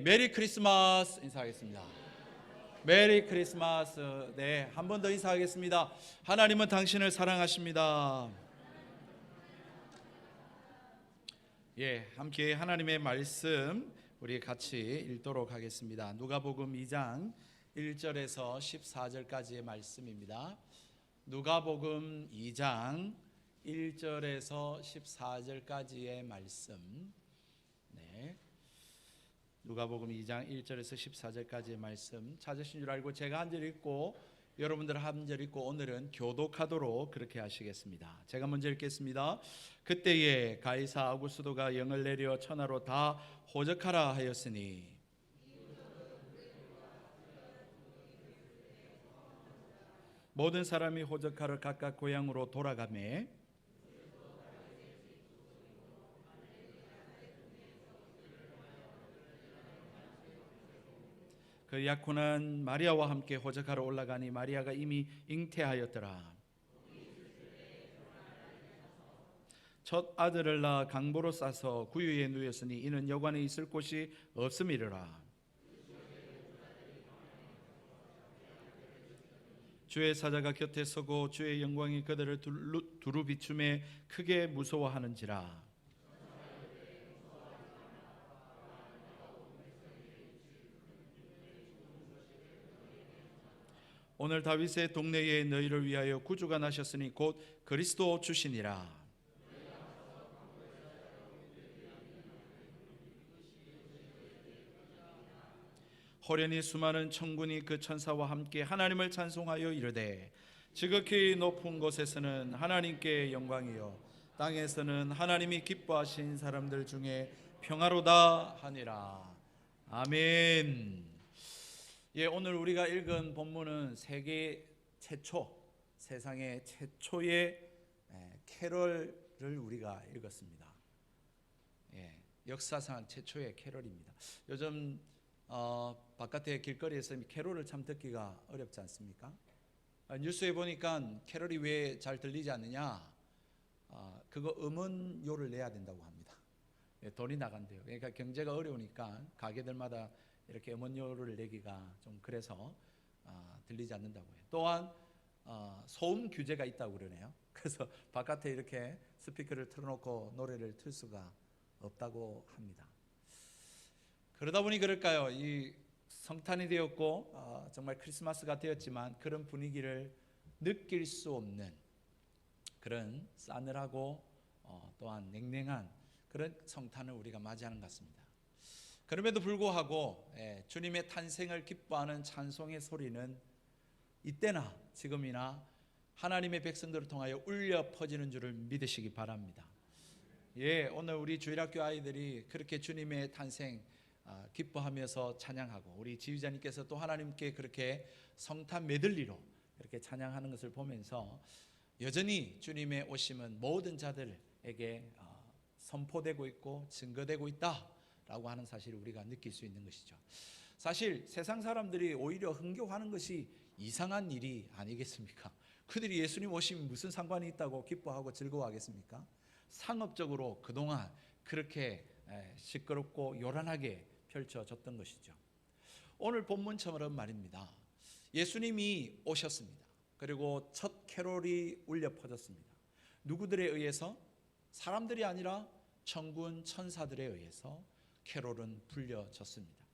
메리 크리스마스 인사하겠습니다. 메리 크리스마스. 네, 한 번 더 인사하겠습니다. 하나님은 당신을 사랑하십니다. 예, 함께 하나님의 말씀 우리 같이 읽도록 하겠습니다. 누가복음 2장 1절에서 14절까지의 말씀입니다. 누가복음 2장 1절에서 14절까지의 말씀. 네. 누가복음 2장 1절에서 14절까지의 말씀 찾으신 줄 알고 제가 한 절 읽고 여러분들 한 절 읽고 오늘은 교독하도록 그렇게 하시겠습니다. 제가 먼저 읽겠습니다. 그때에 가이사 아구스도가 영을 내려 천하로 다 호적하라 하였으니 모든 사람이 호적하러 각각 고향으로 돌아가매 그 약혼한 마리아와 함께 호적하러 올라가니 마리아가 이미 잉태하였더라. 첫 아들을 낳아 강보로 싸서 구유에 누였으니 이는 여관에 있을 곳이 없음이러라. 주의 사자가 곁에 서고 주의 영광이 그들을 두루 비춤에 크게 무서워하는지라. 오늘 다윗의 동네에 너희를 위하여 구주가 나셨으니 곧 그리스도 주시니라. 호련히 수많은 천군이 그 천사와 함께 하나님을 찬송하여 이르되 지극히 높은 곳에서는 하나님께 영광이요 땅에서는 하나님이 기뻐하신 사람들 중에 평화로다 하니라. 아멘. 예, 오늘 우리가 읽은 본문은 세계 최초, 세상의 최초의 캐럴을 우리가 읽었습니다. 예, 역사상 최초의 캐럴입니다. 요즘 바깥의 길거리에서 캐롤을 참 듣기가 어렵지 않습니까? 뉴스에 보니까 캐롤이 왜 잘 들리지 않느냐? 그거 음원료를 내야 된다고 합니다. 예, 돈이 나간대요. 그러니까 경제가 어려우니까 가게들마다 이렇게 음원료를 내기가 좀 그래서 들리지 않는다고 해요. 또한 소음 규제가 있다고 그러네요. 그래서 바깥에 이렇게 스피커를 틀어놓고 노래를 틀 수가 없다고 합니다. 그러다 보니 그럴까요? 이 성탄이 되었고 정말 크리스마스가 되었지만 그런 분위기를 느낄 수 없는 그런 싸늘하고 또한 냉랭한 그런 성탄을 우리가 맞이하는 것 같습니다. 그럼에도 불구하고 주님의 탄생을 기뻐하는 찬송의 소리는 이때나 지금이나 하나님의 백성들을 통하여 울려 퍼지는 줄을 믿으시기 바랍니다. 예, 오늘 우리 주일학교 아이들이 그렇게 주님의 탄생 기뻐하면서 찬양하고 우리 지휘자님께서 또 하나님께 그렇게 성탄 메들리로 이렇게 찬양하는 것을 보면서 여전히 주님의 오심은 모든 자들에게 선포되고 있고 증거되고 있다라고 하는 사실을 우리가 느낄 수 있는 것이죠. 사실 세상 사람들이 오히려 흥겨워하는 것이 이상한 일이 아니겠습니까? 그들이 예수님 오심이 무슨 상관이 있다고 기뻐하고 즐거워하겠습니까? 상업적으로 그동안 그렇게 시끄럽고 요란하게 펼쳐졌던 것이죠. 오늘 본문처럼 말입니다. 예수님이 오셨습니다. 그리고 첫 캐롤이 울려 퍼졌습니다. 누구들에 의해서? 사람들이 아니라 천군 천사들에 의해서 캐롤은 불려졌습니다.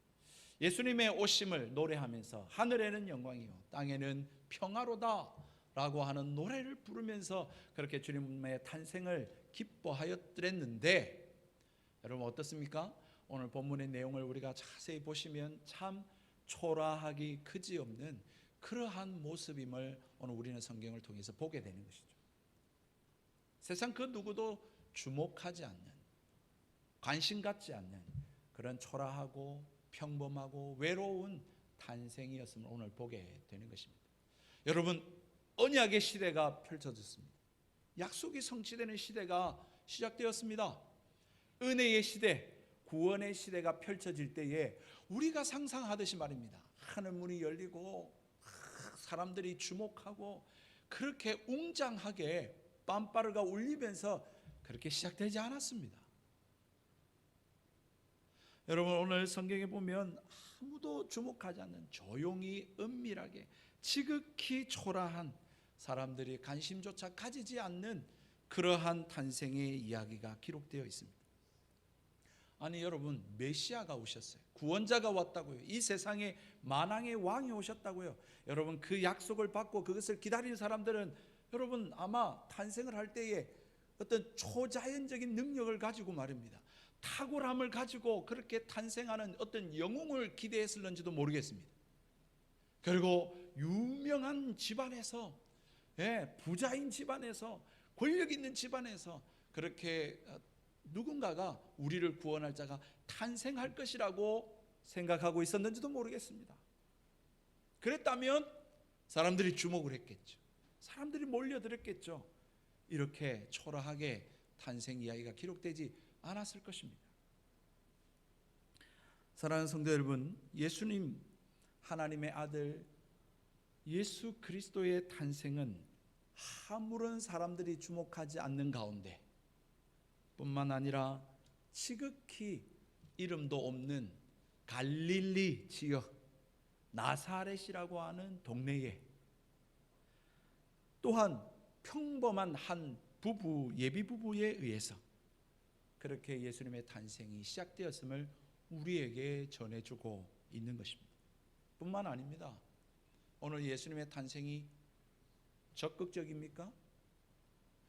예수님의 오심을 노래하면서 하늘에는 영광이요 땅에는 평화로다 라고 하는 노래를 부르면서 그렇게 주님의 탄생을 기뻐하였더랬는데 여러분 어떻습니까? 오늘 본문의 내용을 우리가 자세히 보시면 참 초라하기 그지없는 그러한 모습임을 오늘 우리는 성경을 통해서 보게 되는 것이죠. 세상 그 누구도 주목하지 않는, 관심 갖지 않는 그런 초라하고 평범하고 외로운 탄생이었음을 오늘 보게 되는 것입니다. 여러분, 언약의 시대가 펼쳐졌습니다. 약속이 성취되는 시대가 시작되었습니다. 은혜의 시대, 구원의 시대가 펼쳐질 때에 우리가 상상하듯이 말입니다. 하늘문이 열리고 사람들이 주목하고 그렇게 웅장하게 빰빠르가 울리면서 그렇게 시작되지 않았습니다. 여러분 오늘 성경에 보면 아무도 주목하지 않는 조용히 은밀하게 지극히 초라한 사람들이 관심조차 가지지 않는 그러한 탄생의 이야기가 기록되어 있습니다. 아니 여러분, 메시아가 오셨어요. 구원자가 왔다고요. 이 세상에 만왕의 왕이 오셨다고요. 여러분 그 약속을 받고 그것을 기다리는 사람들은 여러분 아마 탄생을 할 때에 어떤 초자연적인 능력을 가지고 말입니다, 탁월함을 가지고 그렇게 탄생하는 어떤 영웅을 기대했을는지도 모르겠습니다. 그리고 유명한 집안에서, 부자인 집안에서, 권력 있는 집안에서 그렇게 누군가가 우리를 구원할 자가 탄생할 것이라고 생각하고 있었는지도 모르겠습니다. 그랬다면 사람들이 주목을 했겠죠. 사람들이 몰려들었겠죠. 이렇게 초라하게 탄생 이야기가 기록되지 않았을 것입니다. 사랑하는 성도 여러분, 예수님 하나님의 아들 예수 그리스도의 탄생은 아무런 사람들이 주목하지 않는 가운데 뿐만 아니라 지극히 이름도 없는 갈릴리 지역 나사렛이라고 하는 동네에 또한 평범한 한 부부, 예비 부부에 의해서 그렇게 예수님의 탄생이 시작되었음을 우리에게 전해주고 있는 것입니다. 뿐만 아닙니다. 오늘 예수님의 탄생이 적극적입니까?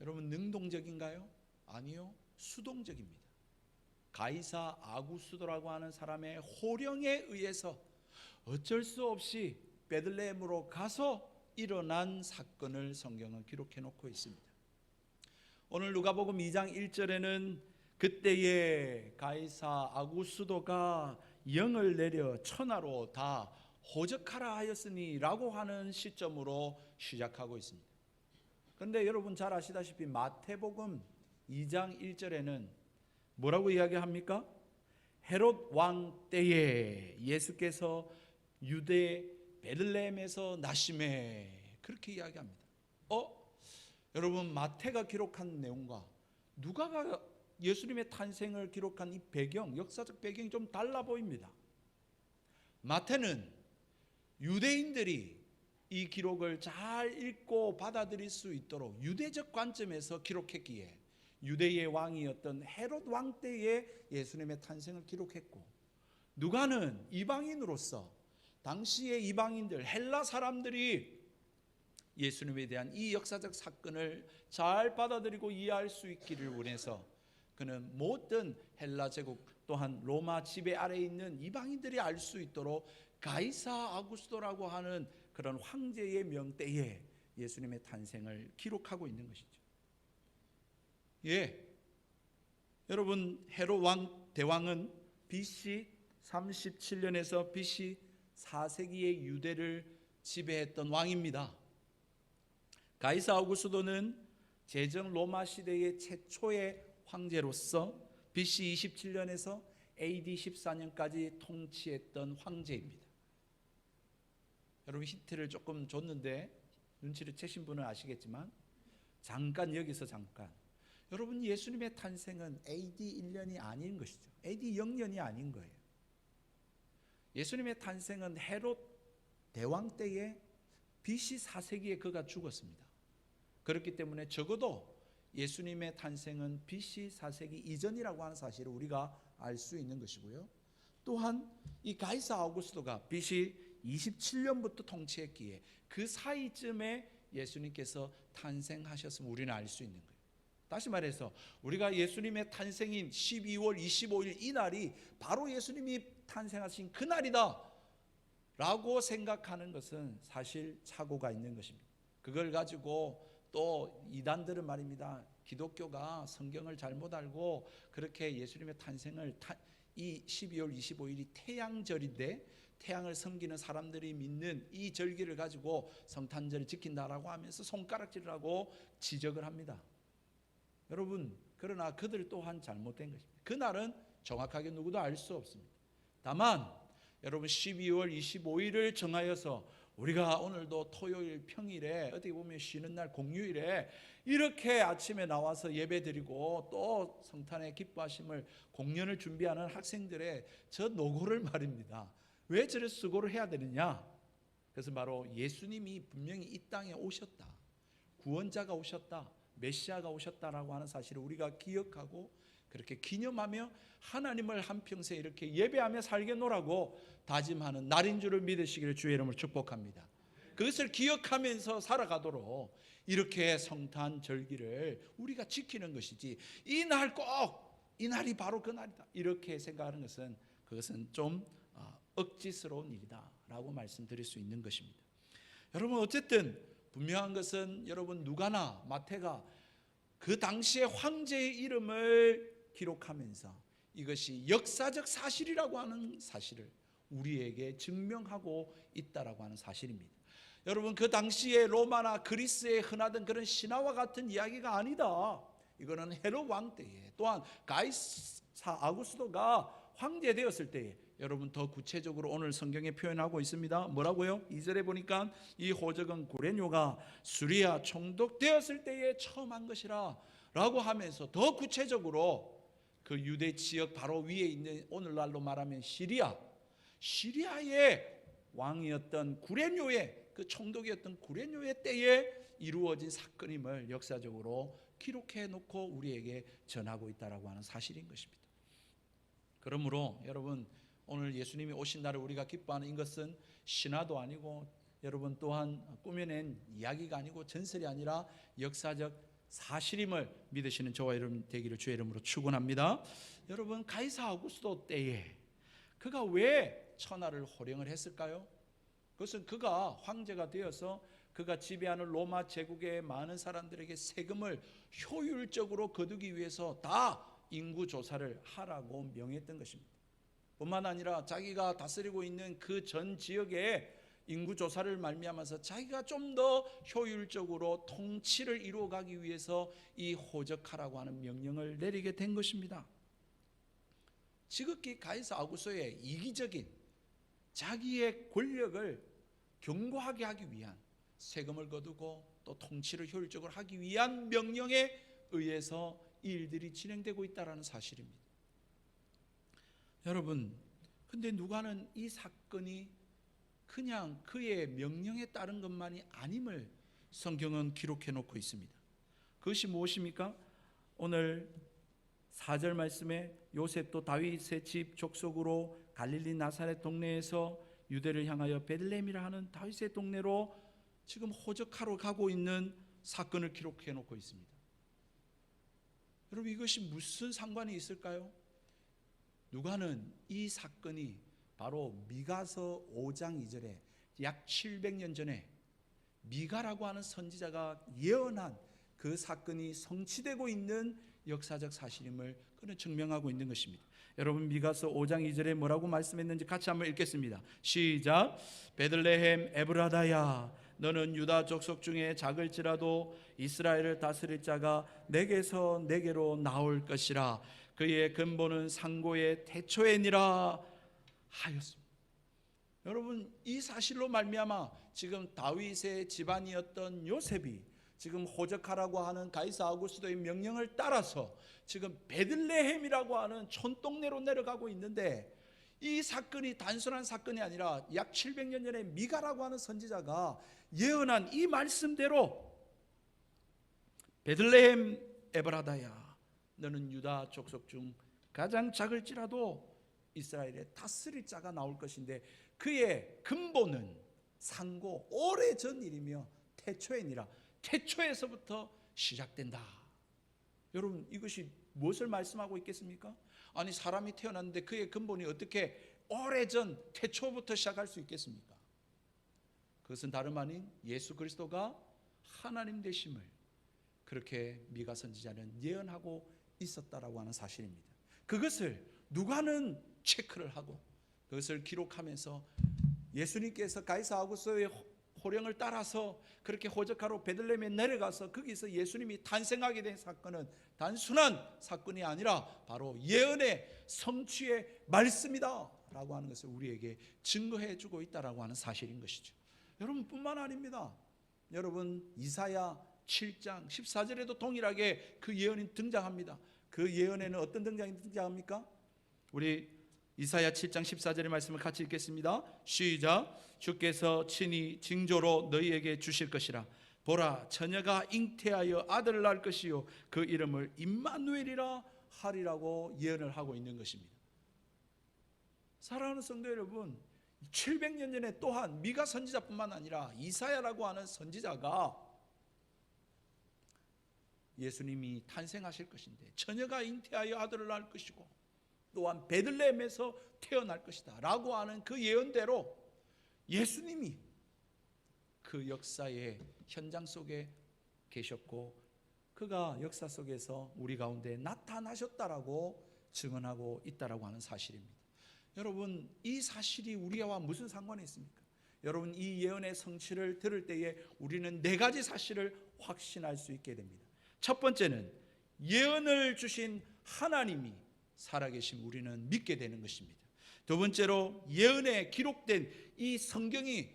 여러분 능동적인가요? 아니요, 수동적입니다. 가이사 아구스도라고 하는 사람의 호령에 의해서 어쩔 수 없이 베들레헴으로 가서 일어난 사건을 성경은 기록해 놓고 있습니다. 오늘 누가복음 2장 1절에는 그때에 가이사 아구스도가 영을 내려 천하로 다 호적하라 하였으니 라고 하는 시점으로 시작하고 있습니다. 그런데 여러분 잘 아시다시피 마태복음 2장 1절에는 뭐라고 이야기합니까? 헤롯 왕 때에 예수께서 유대 베들레헴에서 나심에, 그렇게 이야기합니다. 여러분 마태가 기록한 내용과 누가가 예수님의 탄생을 기록한 이 배경, 역사적 배경이 좀 달라 보입니다. 마태는 유대인들이 이 기록을 잘 읽고 받아들일 수 있도록 유대적 관점에서 기록했기에 유대의 왕이었던 헤롯 왕 때에 예수님의 탄생을 기록했고, 누가는 이방인으로서 당시의 이방인들, 헬라 사람들이 예수님에 대한 이 역사적 사건을 잘 받아들이고 이해할 수 있기를 원해서 그는 모든 헬라 제국 또한 로마 지배 아래에 있는 이방인들이 알 수 있도록 가이사 아구스도라고 하는 그런 황제의 명때에 예수님의 탄생을 기록하고 있는 것이죠. 여러분 헤롯 대왕은 BC 37년에서 BC 4세기의 유대를 지배했던 왕입니다. 가이사 아구스도는 제정 로마 시대의 최초의 황제로서 BC 27년에서 AD 14년까지 통치했던 황제입니다. 여러분 힌트를 조금 줬는데 눈치를 채신 분은 아시겠지만 여기서 잠깐 여러분 예수님의 탄생은 AD 1년이 아닌 것이죠. AD 0년이 아닌 거예요. 예수님의 탄생은 헤롯 대왕 때에 BC 4세기에 그가 죽었습니다. 그렇기 때문에 적어도 예수님의 탄생은 BC 4세기 이전이라고 하는 사실을 우리가 알 수 있는 것이고요. 또한 이 가이사 아우구스도가 BC 27년부터 통치했기에 그 사이쯤에 예수님께서 탄생하셨음을 우리는 알 수 있는 거예요. 다시 말해서 우리가 예수님의 탄생인 12월 25일 이 날이 바로 예수님이 탄생하신 그날이다 라고 생각하는 것은 사실 착오가 있는 것입니다. 그걸 가지고 또 이단들은 말입니다, 기독교가 성경을 잘못 알고 그렇게 예수님의 탄생을 이 12월 25일이 태양절인데 태양을 섬기는 사람들이 믿는 이 절기를 가지고 성탄절을 지킨다라고 하면서 손가락질을 하고 지적을 합니다. 여러분 그러나 그들 또한 잘못된 것입니다. 그날은 정확하게 누구도 알 수 없습니다. 다만 여러분 12월 25일을 정하여서 우리가 오늘도 토요일 평일에 어떻게 보면 쉬는 날 공휴일에 이렇게 아침에 나와서 예배드리고 또 성탄의 기뻐하심을 공연을 준비하는 학생들의 저 노고를 말입니다. 왜 저런 수고를 해야 되느냐? 그것은 바로 예수님이 분명히 이 땅에 오셨다, 구원자가 오셨다, 메시아가 오셨다라고 하는 사실을 우리가 기억하고 그렇게 기념하며 하나님을 한평생 이렇게 예배하며 살겠노라고 다짐하는 날인 줄을 믿으시기를 주의 이름으로 축복합니다. 그것을 기억하면서 살아가도록 이렇게 성탄 절기를 우리가 지키는 것이지, 이 날 꼭 이 날이 바로 그 날이다 이렇게 생각하는 것은 그것은 좀 억지스러운 일이다 라고 말씀드릴 수 있는 것입니다. 여러분, 어쨌든 분명한 것은 여러분 누가나 마태가 그 당시의 황제의 이름을 기록하면서 이것이 역사적 사실이라고 하는 사실을 우리에게 증명하고 있다라고 하는 사실입니다. 여러분, 그 당시에 로마나 그리스에 흔하던 그런 신화와 같은 이야기가 아니다. 이거는 헤롯 왕 때에, 또한 가이사 아구스토가 황제 되었을 때에, 여러분 더 구체적으로 오늘 성경에 표현하고 있습니다. 뭐라고요? 2절에 보니까 이 호적은 구레뇨가 수리아 총독되었을 때에 처음 한 것이라 라고 하면서 더 구체적으로 그 유대 지역 바로 위에 있는, 오늘날로 말하면 시리아의 왕이었던 구레뇨의, 그 총독이었던 구레뇨의 때에 이루어진 사건임을 역사적으로 기록해 놓고 우리에게 전하고 있다라고 하는 사실인 것입니다. 그러므로 여러분, 오늘 예수님이 오신 날을 우리가 기뻐하는 이것은 신화도 아니고 여러분 또한 꾸며낸 이야기가 아니고 전설이 아니라 역사적 사실임을 믿으시는 저와 여러분 되기를 주의 이름으로 축원합니다. 여러분, 가이사 아구스토 때에 그가 왜 천하를 호령을 했을까요? 그것은 그가 황제가 되어서 그가 지배하는 로마 제국의 많은 사람들에게 세금을 효율적으로 거두기 위해서 다 인구 조사를 하라고 명했던 것입니다. 뿐만 아니라 자기가 다스리고 있는 그 전 지역의 인구 조사를 말미암아서 자기가 좀 더 효율적으로 통치를 이루어가기 위해서 이 호적하라고 하는 명령을 내리게 된 것입니다. 지극히 가이사 아구스토의 이기적인 자기의 권력을 견고하게 하기 위한, 세금을 거두고 또 통치를 효율적으로 하기 위한 명령에 의해서 일들이 진행되고 있다는 사실입니다. 여러분, 근데 누가는 이 사건이 그냥 그의 명령에 따른 것만이 아님을 성경은 기록해 놓고 있습니다. 그것이 무엇입니까? 오늘 4절 말씀에 요셉도 다윗의 집 족속으로 갈릴리 나사렛 동네에서 유대를 향하여 베들레헴이라 하는 다윗의 동네로 지금 호적하러 가고 있는 사건을 기록해 놓고 있습니다. 여러분, 이것이 무슨 상관이 있을까요? 누가는 이 사건이 바로 미가서 5장 2절에 약 700년 전에 미가라고 하는 선지자가 예언한 그 사건이 성취되고 있는 역사적 사실임을 그는 증명하고 있는 것입니다. 여러분, 미가서 5장 2절에 뭐라고 말씀했는지 같이 한번 읽겠습니다. 시작. 베들레헴 에브라다야, 너는 유다 족속 중에 작을지라도 이스라엘을 다스릴 자가 내게서 내게로 나올 것이라. 그의 근본은 상고의 태초에니라 하였습니다. 여러분, 이 사실로 말미암아 지금 다윗의 집안이었던 요셉이 지금 호적하라고 하는 가이사 아구스토의 명령을 따라서 지금 베들레헴이라고 하는 촌동네로 내려가고 있는데, 이 사건이 단순한 사건이 아니라 약 700년 전에 미가라고 하는 선지자가 예언한 이 말씀대로 베들레헴 에브라다야, 너는 유다 족속 중 가장 작을지라도 이스라엘에 다스릴 자가 나올 것인데 그의 근본은 상고 오래전 일이며 태초에니라, 태초에서부터 시작된다. 여러분, 이것이 무엇을 말씀하고 있겠습니까? 아니, 사람이 태어났는데 그의 근본이 어떻게 오래전 태초부터 시작할 수 있겠습니까? 그것은 다름 아닌 예수 그리스도가 하나님 되심을 그렇게 미가 선지자는 예언하고 있었다라고 하는 사실입니다. 그것을 누가는 체크를 하고 그것을 기록하면서 예수님께서 가이사 아구스토의 호령을 따라서 그렇게 호적하러 베들레헴에 내려가서 거기서 예수님이 탄생하게 된 사건은 단순한 사건이 아니라 바로 예언의 성취의 말씀이다 라고 하는 것을 우리에게 증거해 주고 있다라고 하는 사실인 것이죠. 여러분뿐만 아닙니다. 여러분 이사야 7장 14절에도 동일하게 그 예언이 등장합니다. 그 예언에는 어떤 등장이 등장합니까? 우리 이사야 7장 14절의 말씀을 같이 읽겠습니다. 시작. 주께서 친히 징조로 너희에게 주실 것이라. 보라, 처녀가 잉태하여 아들을 낳을 것이요 그 이름을 임마누엘이라 하리라고 예언을 하고 있는 것입니다. 사랑하는 성도 여러분, 700년 전에 또한 미가 선지자뿐만 아니라 이사야라고 하는 선지자가 예수님이 탄생하실 것인데 처녀가 잉태하여 아들을 낳을 것이고 또한 베들레헴에서 태어날 것이다 라고 하는 그 예언대로 예수님이 그 역사의 현장 속에 계셨고 그가 역사 속에서 우리 가운데 나타나셨다라고 증언하고 있다라고 하는 사실입니다. 여러분, 이 사실이 우리와 무슨 상관이 있습니까? 여러분, 이 예언의 성취를 들을 때에 우리는 네 가지 사실을 확신할 수 있게 됩니다. 첫 번째는 예언을 주신 하나님이 살아계심 우리는 믿게 되는 것입니다. 두 번째로 예언에 기록된 이 성경이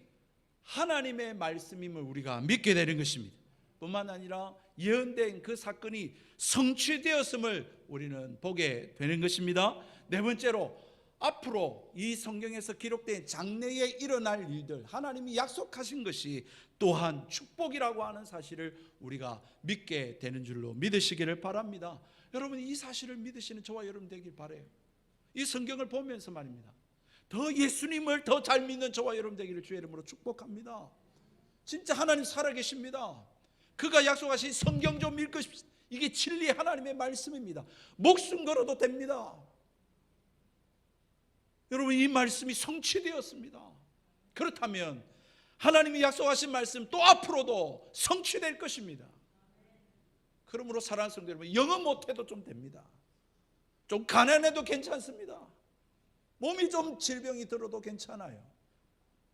하나님의 말씀임을 우리가 믿게 되는 것입니다. 뿐만 아니라 예언된 그 사건이 성취되었음을 우리는 보게 되는 것입니다. 네 번째로 앞으로 이 성경에서 기록된 장래에 일어날 일들, 하나님이 약속하신 것이 또한 축복이라고 하는 사실을 우리가 믿게 되는 줄로 믿으시기를 바랍니다. 여러분, 이 사실을 믿으시는 저와 여러분 되길 바라요. 이 성경을 보면서 말입니다. 더 예수님을 더 잘 믿는 저와 여러분 되기를 주의 이름으로 축복합니다. 진짜 하나님 살아계십니다. 그가 약속하신 성경 좀 읽으십시오. 이게 진리 하나님의 말씀입니다. 목숨 걸어도 됩니다. 여러분, 이 말씀이 성취되었습니다. 그렇다면 하나님이 약속하신 말씀 또 앞으로도 성취될 것입니다. 그러므로 사랑하는 성도 여러분, 영어 못해도 좀 됩니다. 좀 가난해도 괜찮습니다. 몸이 좀 질병이 들어도 괜찮아요.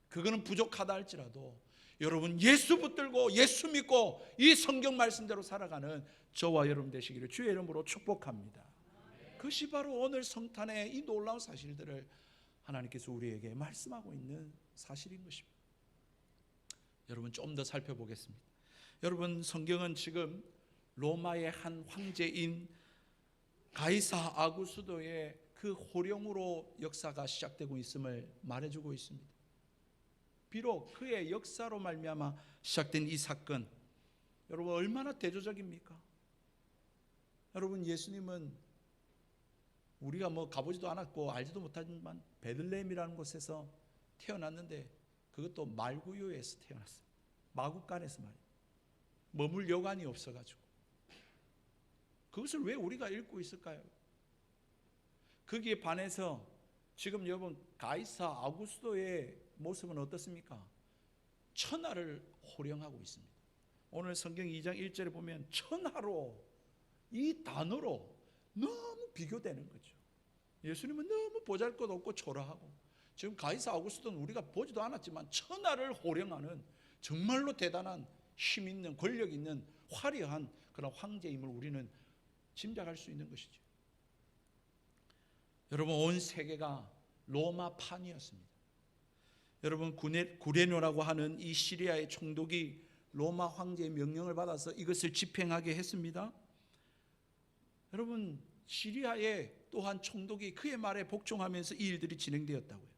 그거는 부족하다 할지라도 여러분 예수 붙들고 예수 믿고 이 성경 말씀대로 살아가는 저와 여러분 되시기를 주의 이름으로 축복합니다. 그것이 바로 오늘 성탄의 이 놀라운 사실들을 하나님께서 우리에게 말씀하고 있는 사실인 것입니다. 여러분, 좀 더 살펴보겠습니다. 여러분, 성경은 지금 로마의 한 황제인 가이사 아구스도의 그 호령으로 역사가 시작되고 있음을 말해주고 있습니다. 비록 그의 역사로 말미암아 시작된 이 사건, 여러분 얼마나 대조적입니까? 여러분, 예수님은 우리가 뭐 가보지도 않았고 알지도 못하지만 베들레헴이라는 곳에서 태어났는데 그것도 말구유에서 태어났어요. 마구간에서 말이에요. 머물 여관이 없어가지고. 그것을 왜 우리가 읽고 있을까요? 거기에 반해서 지금 여러분 가이사 아구스도의 모습은 어떻습니까? 천하를 호령하고 있습니다. 오늘 성경 2장 1절에 보면 천하로, 이 단어로 너무 비교되는 거죠. 예수님은 너무 보잘것없고 초라하고 지금 가이사 아구스도는 우리가 보지도 않았지만 천하를 호령하는 정말로 대단한 힘 있는, 권력 있는 화려한 그런 황제임을 우리는 짐작할 수 있는 것이죠. 여러분, 온 세계가 로마판이었습니다. 여러분, 구레노라고 하는 이 시리아의 총독이 로마 황제의 명령을 받아서 이것을 집행하게 했습니다. 여러분, 시리아의 또한 총독이 그의 말에 복종하면서 이 일들이 진행되었다고요.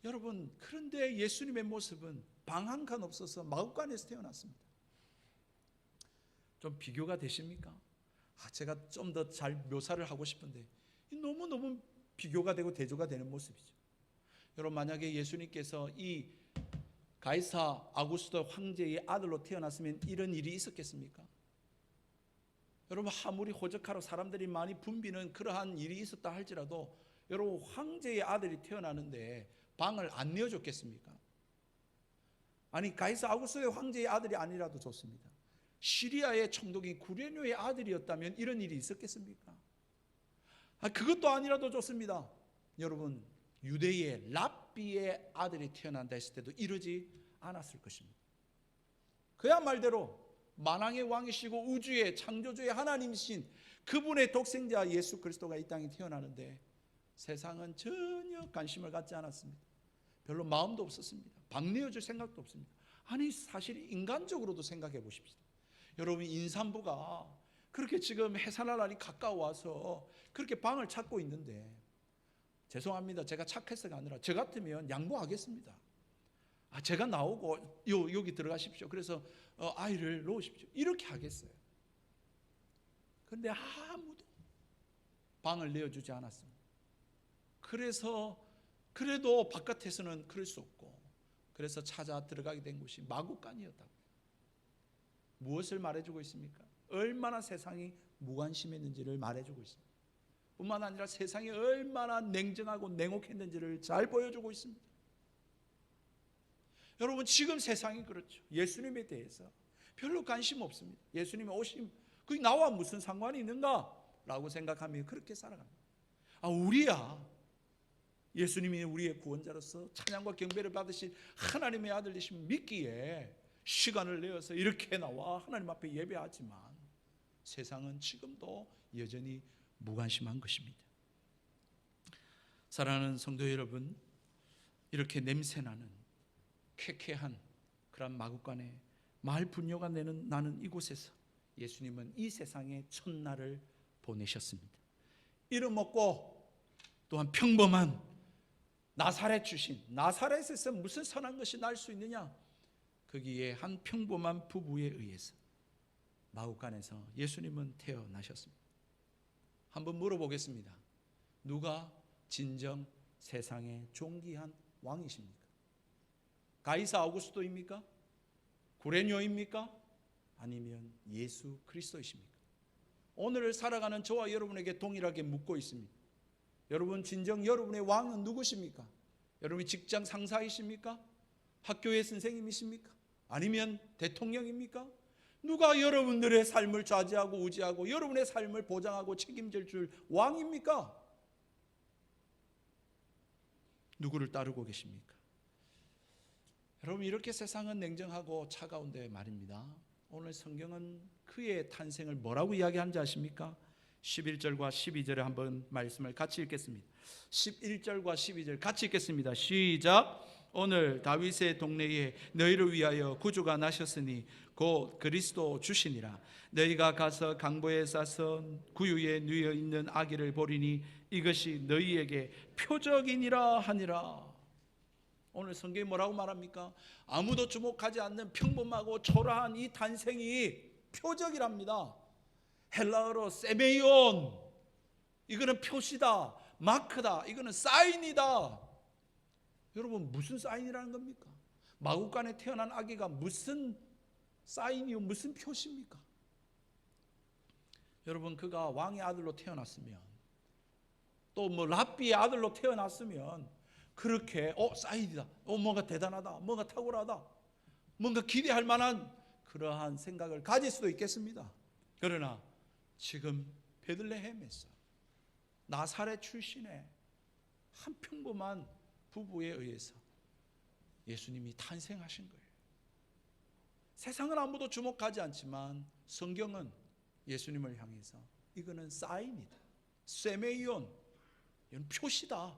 여러분, 그런데 예수님의 모습은 방 한 칸 없어서 마구간에서 태어났습니다. 좀 비교가 되십니까? 제가 좀 더 잘 묘사를 하고 싶은데 너무너무 비교가 되고 대조가 되는 모습이죠. 여러분, 만약에 예수님께서 이 가이사 아구스도 황제의 아들로 태어났으면 이런 일이 있었겠습니까? 여러분, 아무리 호적하러 사람들이 많이 붐비는 그러한 일이 있었다 할지라도 여러분, 황제의 아들이 태어나는데 방을 안 내어줬겠습니까? 아니, 가이사 아구스도의 황제의 아들이 아니라도 좋습니다. 시리아의 총독인 구레뇨의 아들이었다면 이런 일이 있었겠습니까? 그것도 아니라도 좋습니다. 여러분, 유대의 랍비의 아들이 태어난다 했을 때도 이러지 않았을 것입니다. 그야 말대로 만왕의 왕이시고 우주의 창조주의 하나님이신 그분의 독생자 예수 그리스도가 이 땅에 태어나는데 세상은 전혀 관심을 갖지 않았습니다. 별로 마음도 없었습니다. 방 내어줄 생각도 없습니다. 아니 사실 인간적으로도 생각해 보십시오. 여러분 임산부가 그렇게 지금 해산할 날이 가까워와서 그렇게 방을 찾고 있는데, 죄송합니다, 제가 착해서가 아니라 저 같으면 양보하겠습니다. 제가 나오고 여기 들어가십시오. 그래서 아이를 놓으십시오. 이렇게 하겠어요. 그런데 아무도 방을 내어주지 않았습니다. 그래서 그래도 바깥에서는 그럴 수 없고, 그래서 찾아 들어가게 된 곳이 마구간이었다고. 무엇을 말해주고 있습니까? 얼마나 세상이 무관심했는지를 말해주고 있습니다. 뿐만 아니라 세상이 얼마나 냉정하고 냉혹했는지를 잘 보여주고 있습니다. 여러분 지금 세상이 그렇죠. 예수님에 대해서 별로 관심 없습니다. 예수님이 오심 그게 나와 무슨 상관이 있는가? 라고 생각하며 그렇게 살아갑니다. 우리야 예수님이 우리의 구원자로서 찬양과 경배를 받으신 하나님의 아들 되심을 믿기에 시간을 내어서 이렇게 나와 하나님 앞에 예배하지만, 세상은 지금도 여전히 무관심한 것입니다. 사랑하는 성도 여러분, 이렇게 냄새나는 쾌쾌한 그런 마구간에 마을 분뇨가 나는 이곳에서 예수님은 이 세상에 첫날을 보내셨습니다. 이름 없고 또한 평범한 나사렛 출신, 나사렛에서 무슨 선한 것이 날 수 있느냐? 거기에 한 평범한 부부에 의해서 마구간에서 예수님은 태어나셨습니다. 한번 물어보겠습니다. 누가 진정 세상의 존귀한 왕이십니까? 가이사 아우구스토입니까? 구레뇨입니까? 아니면 예수 그리스도이십니까? 오늘을 살아가는 저와 여러분에게 동일하게 묻고 있습니다. 여러분 진정 여러분의 왕은 누구십니까? 여러분이 직장 상사이십니까? 학교의 선생님이십니까? 아니면 대통령입니까? 누가 여러분들의 삶을 좌지하고 우지하고 여러분의 삶을 보장하고 책임질 줄 왕입니까? 누구를 따르고 계십니까? 여러분 이렇게 세상은 냉정하고 차가운데 말입니다. 오늘 성경은 그의 탄생을 뭐라고 이야기하는지 아십니까? 11절과 12절에 한번 말씀을 같이 읽겠습니다. 11절과 12절 같이 읽겠습니다. 시작. 오늘 다윗의 동네에 너희를 위하여 구주가 나셨으니 곧 그리스도 주시니라. 너희가 가서 강보에 싸서 구유에 누워 있는 아기를 보리니 이것이 너희에게 표적이니라 하니라. 오늘 성경이 뭐라고 말합니까? 아무도 주목하지 않는 평범하고 초라한 이 탄생이 표적이랍니다. 헬라어로 세메이온, 이거는 표시다, 마크다, 이거는 사인이다. 여러분 무슨 사인이라는 겁니까? 마구간에 태어난 아기가 무슨 사인이요, 무슨 표시입니까? 여러분 그가 왕의 아들로 태어났으면, 또 뭐 랍비의 아들로 태어났으면 그렇게 사인이다, 뭔가 대단하다, 뭔가 탁월하다, 뭔가 기대할 만한 그러한 생각을 가질 수도 있겠습니다. 그러나 지금 베들레헴에서 나사렛 출신의 한 평범한 부부에 의해서 예수님이 탄생하신 거예요. 세상은 아무도 주목하지 않지만 성경은 예수님을 향해서 이거는 사인이다, 세메이온, 이건 표시다,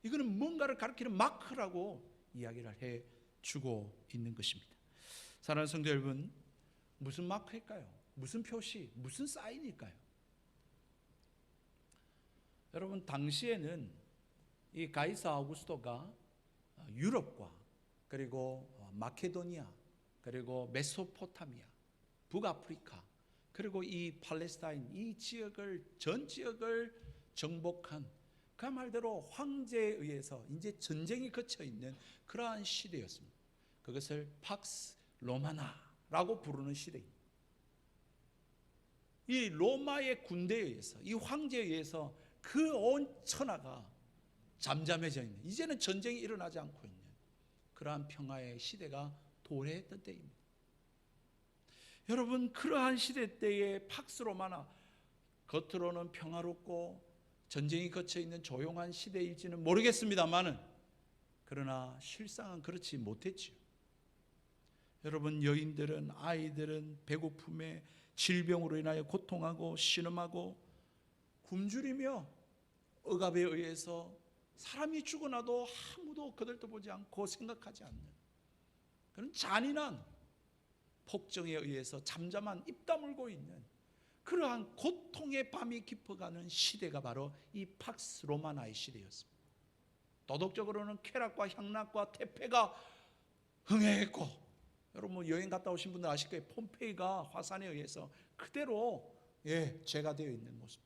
이거는 뭔가를 가리키는 마크라고 이야기를 해주고 있는 것입니다. 사랑하는 성도 여러분, 무슨 마크일까요? 무슨 표시, 무슨 사인일까요? 여러분 당시에는 이 가이사 아우구스토가 유럽과 그리고 마케도니아 그리고 메소포타미아, 북아프리카 그리고 이 팔레스타인 이 지역을 전 지역을 정복한 그 말대로 황제에 의해서 이제 전쟁이 거쳐 있는 그러한 시대였습니다. 그것을 팍스 로마나라고 부르는 시대입니다. 이 로마의 군대에 의해서, 이 황제에 의해서 그 온 천하가 잠잠해져 있는, 이제는 전쟁이 일어나지 않고 있는 그러한 평화의 시대가 도래했던 때입니다. 여러분 그러한 시대 때의 팍스 로마나, 겉으로는 평화롭고 전쟁이 거쳐 있는 조용한 시대일지는 모르겠습니다만은, 그러나 실상은 그렇지 못했지요. 여러분 여인들은, 아이들은 배고픔에 질병으로 인하여 고통하고 신음하고 굶주리며 억압에 의해서 사람이 죽어나도 아무도 거들떠보지 않고 생각하지 않는 그런 잔인한 폭정에 의해서 잠잠한 입 다물고 있는 그러한 고통의 밤이 깊어가는 시대가 바로 이 팍스 로마나의 시대였습니다. 도덕적으로는 쾌락과 향락과 태폐가 흥행했고, 여러분 여행 갔다 오신 분들 아실 거예요. 폼페이가 화산에 의해서 그대로 죄가 되어 있는 모습들.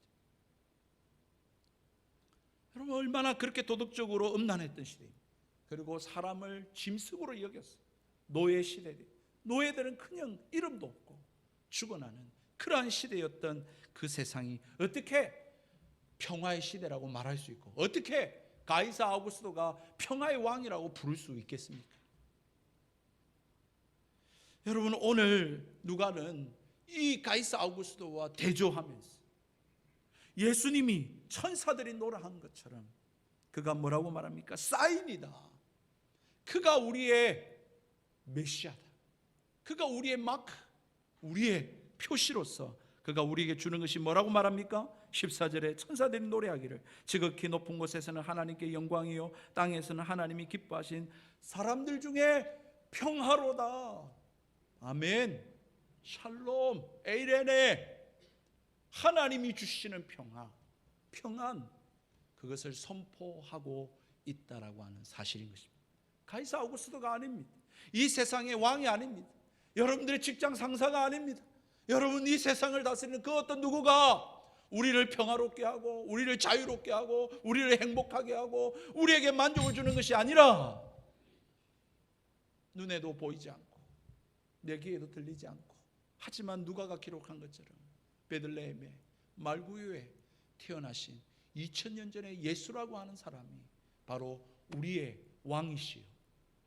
여러분 얼마나 그렇게 도덕적으로 음란했던 시대입니다. 그리고 사람을 짐승으로 여겼어요. 노예 시대들. 노예들은 그냥 이름도 없고 죽어나는 그러한 시대였던 그 세상이 어떻게 평화의 시대라고 말할 수 있고, 어떻게 가이사 아우구스토가 평화의 왕이라고 부를 수 있겠습니까? 여러분 오늘 누가는 이 가이사 아우구스토와 대조하면서 예수님이 천사들이 노래한 것처럼 그가 뭐라고 말합니까? 사인이다. 그가 우리의 메시아다. 그가 우리의 마크, 우리의 표시로서 그가 우리에게 주는 것이 뭐라고 말합니까? 14절에 천사들이 노래하기를 지극히 높은 곳에서는 하나님께 영광이요 땅에서는 하나님이 기뻐하신 사람들 중에 평화로다. 아멘. 샬롬 에이레네. 하나님이 주시는 평안, 그것을 선포하고 있다라고 하는 사실인 것입니다. 가이사 아우구스토가 아닙니다. 이 세상의 왕이 아닙니다. 여러분들의 직장 상사가 아닙니다. 여러분 이 세상을 다스리는 그 어떤 누구가 우리를 평화롭게 하고 우리를 자유롭게 하고 우리를 행복하게 하고 우리에게 만족을 주는 것이 아니라, 눈에도 보이지 않고 내 귀에도 들리지 않고, 하지만 누가가 기록한 것처럼 베들레헴의 말구유에 태어나신 2000년 전에 예수라고 하는 사람이 바로 우리의 왕이시요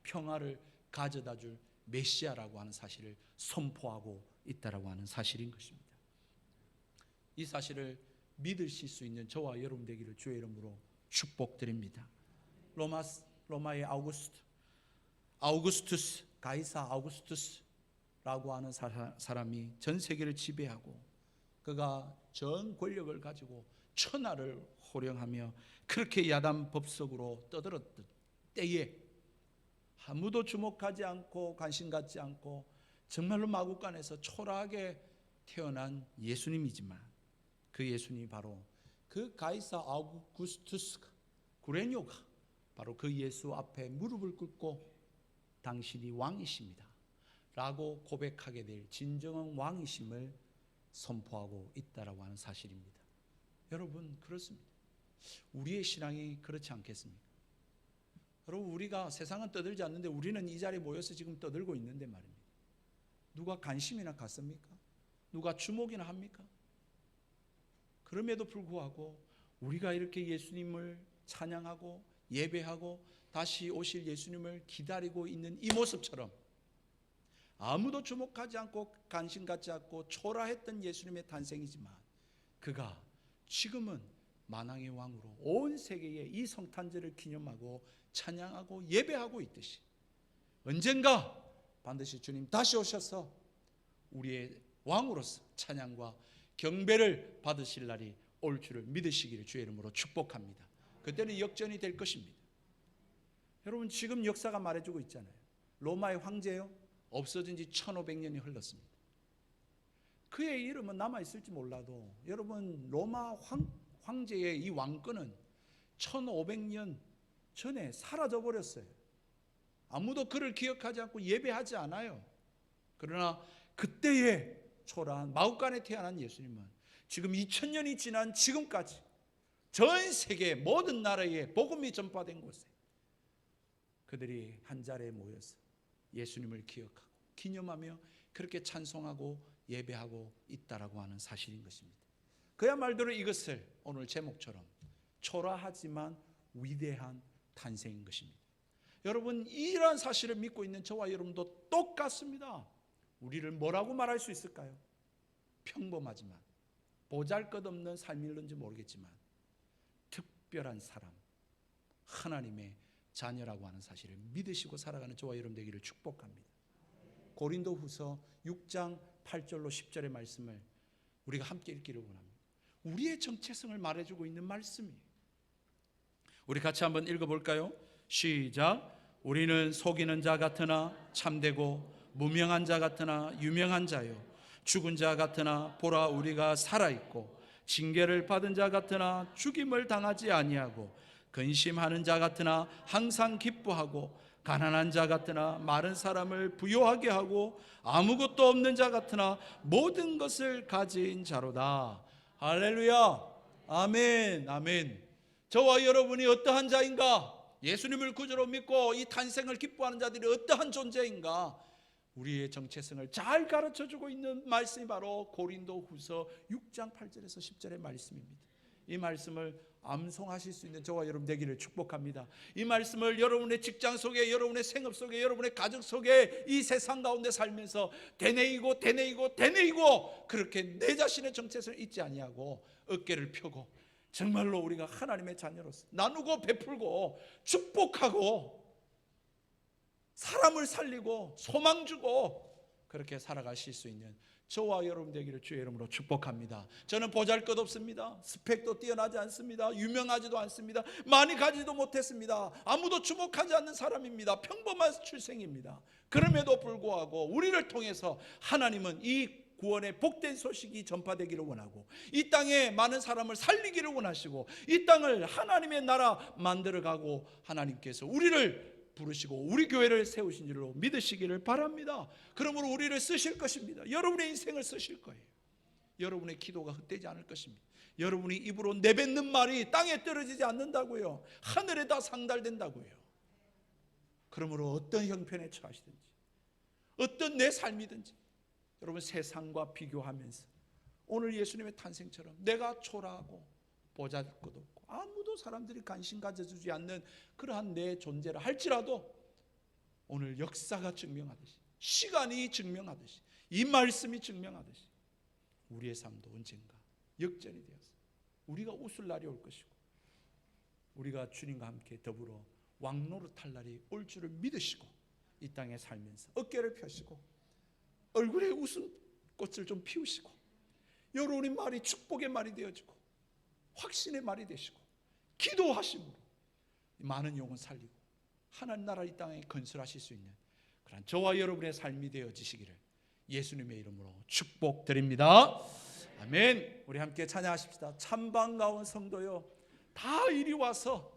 평화를 가져다 줄 메시아라고 하는 사실을 선포하고 있다라고 하는 사실인 것입니다. 이 사실을 믿으실 수 있는 저와 여러분 되기를 주의 이름으로 축복드립니다. 로마의 아우구스투스, 가이사 아우구스투스라고 하는 사람이 전 세계를 지배하고 그가 전 권력을 가지고 천하를 호령하며 그렇게 야단 법석으로 떠들었던 때에 아무도 주목하지 않고 관심 갖지 않고 정말로 마구간에서 초라하게 태어난 예수님이지만, 그 예수님이 바로 그 가이사 아우구스투스 구레뇨가 바로 그 예수 앞에 무릎을 꿇고 당신이 왕이십니다 라고 고백하게 될 진정한 왕이심을 선포하고 있다라고 하는 사실입니다. 여러분 그렇습니다. 우리의 신앙이 그렇지 않겠습니까? 여러분 우리가 세상은 떠들지 않는데 우리는 이 자리에 모여서 지금 떠들고 있는데 말입니다. 누가 관심이나 갖습니까? 누가 주목이나 합니까? 그럼에도 불구하고 우리가 이렇게 예수님을 찬양하고 예배하고 다시 오실 예수님을 기다리고 있는 이 모습처럼 아무도 주목하지 않고 관심 갖지 않고 초라했던 예수님의 탄생이지만, 그가 지금은 만왕의 왕으로 온 세계에 이 성탄절을 기념하고 찬양하고 예배하고 있듯이 언젠가 반드시 주님 다시 오셔서 우리의 왕으로서 찬양과 경배를 받으실 날이 올 줄을 믿으시기를 주의 이름으로 축복합니다. 그때는 역전이 될 것입니다. 여러분 지금 역사가 말해주고 있잖아요. 로마의 황제요, 없어진 지 1500년이 흘렀습니다. 그의 이름은 남아있을지 몰라도 여러분 로마 황제의 이 왕권은 1500년 전에 사라져버렸어요. 아무도 그를 기억하지 않고 예배하지 않아요. 그러나 그때의 초라한 마구간에 태어난 예수님은 지금 2000년이 지난 지금까지 전 세계 모든 나라에 복음이 전파된 곳에 그들이 한 자리에 모여서 예수님을 기억하고 기념하며 그렇게 찬송하고 예배하고 있다라고 하는 사실인 것입니다. 그야말로 이것을 오늘 제목처럼 초라하지만 위대한 탄생인 것입니다. 여러분 이러한 사실을 믿고 있는 저와 여러분도 똑같습니다. 우리를 뭐라고 말할 수 있을까요? 평범하지만 보잘것없는 삶일는지 모르겠지만 특별한 사람, 하나님의 자녀라고 하는 사실을 믿으시고 살아가는 저와 여러분 되기를 축복합니다. 고린도후서 6장 8절로 10절의 말씀을 우리가 함께 읽기를 원합니다. 우리의 정체성을 말해주고 있는 말씀이에요. 우리 같이 한번 읽어볼까요? 시작. 우리는 속이는 자 같으나 참되고 무명한 자 같으나 유명한 자요, 죽은 자 같으나 보라 우리가 살아있고, 징계를 받은 자 같으나 죽임을 당하지 아니하고, 근심하는 자 같으나 항상 기뻐하고, 가난한 자 같으나 마른 사람을 부요하게 하고, 아무것도 없는 자 같으나 모든 것을 가진 자로다. 할렐루야. 아멘. 아멘. 저와 여러분이 어떠한 자인가? 예수님을 구주로 믿고 이 탄생을 기뻐하는 자들이 어떠한 존재인가? 우리의 정체성을 잘 가르쳐주고 있는 말씀이 바로 고린도후서 6장 8절에서 10절의 말씀입니다. 이 말씀을 암송하실 수 있는 저와 여러분 되기를 축복합니다. 이 말씀을 여러분의 직장 속에, 여러분의 생업 속에, 여러분의 가족 속에, 이 세상 가운데 살면서 되뇌이고 그렇게 내 자신의 정체성을 잊지 아니하고 어깨를 펴고, 정말로 우리가 하나님의 자녀로서 나누고 베풀고 축복하고 사람을 살리고 소망 주고 그렇게 살아가실 수 있는 저와 여러분 되기를 주의 이름으로 축복합니다. 저는 보잘것없습니다. 스펙도 뛰어나지 않습니다. 유명하지도 않습니다. 많이 가지도 못했습니다. 아무도 주목하지 않는 사람입니다. 평범한 출생입니다. 그럼에도 불구하고 우리를 통해서 하나님은 이 구원의 복된 소식이 전파되기를 원하고, 이 땅에 많은 사람을 살리기를 원하시고, 이 땅을 하나님의 나라 만들어가고 하나님께서 우리를 부르시고 우리 교회를 세우신 줄로 믿으시기를 바랍니다. 그러므로 우리를 쓰실 것입니다. 여러분의 인생을 쓰실 거예요. 여러분의 기도가 헛되지 않을 것입니다. 여러분이 입으로 내뱉는 말이 땅에 떨어지지 않는다고요. 하늘에 다 상달된다고요. 그러므로 어떤 형편에 처하시든지, 어떤 내 삶이든지, 여러분 세상과 비교하면서 오늘 예수님의 탄생처럼 내가 초라하고 보잘것없고 아무도 사람들이 관심 가져주지 않는 그러한 내 존재라 할지라도, 오늘 역사가 증명하듯이, 시간이 증명하듯이, 이 말씀이 증명하듯이 우리의 삶도 언젠가 역전이 되어서 우리가 웃을 날이 올 것이고, 우리가 주님과 함께 더불어 왕노릇할 날이 올 줄을 믿으시고, 이 땅에 살면서 어깨를 펴시고 얼굴에 웃음꽃을 좀 피우시고, 여러분의 말이 축복의 말이 되어지고 확신의 말이 되시고 기도하심으로 많은 영혼 살리고 하나님 나라 이 땅에 건설하실 수 있는 그런 저와 여러분의 삶이 되어지시기를 예수님의 이름으로 축복드립니다. 아멘. 우리 함께 찬양하십시다. 참 반가운 성도요, 다 이리 와서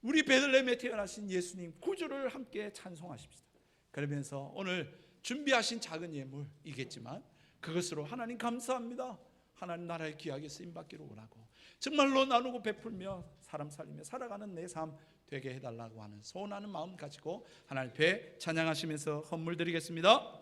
우리 베들레헴에 태어나신 예수님 구주를 함께 찬송하십시다. 그러면서 오늘 준비하신 작은 예물이겠지만 그것으로 하나님 감사합니다, 하나님 나라의 귀하게 쓰임받기를 원하고 정말로 나누고 베풀며 사람 살리며 살아가는 내 삶 되게 해달라고 하는 소원하는 마음 가지고 하나님 앞에 찬양하시면서 헌물 드리겠습니다.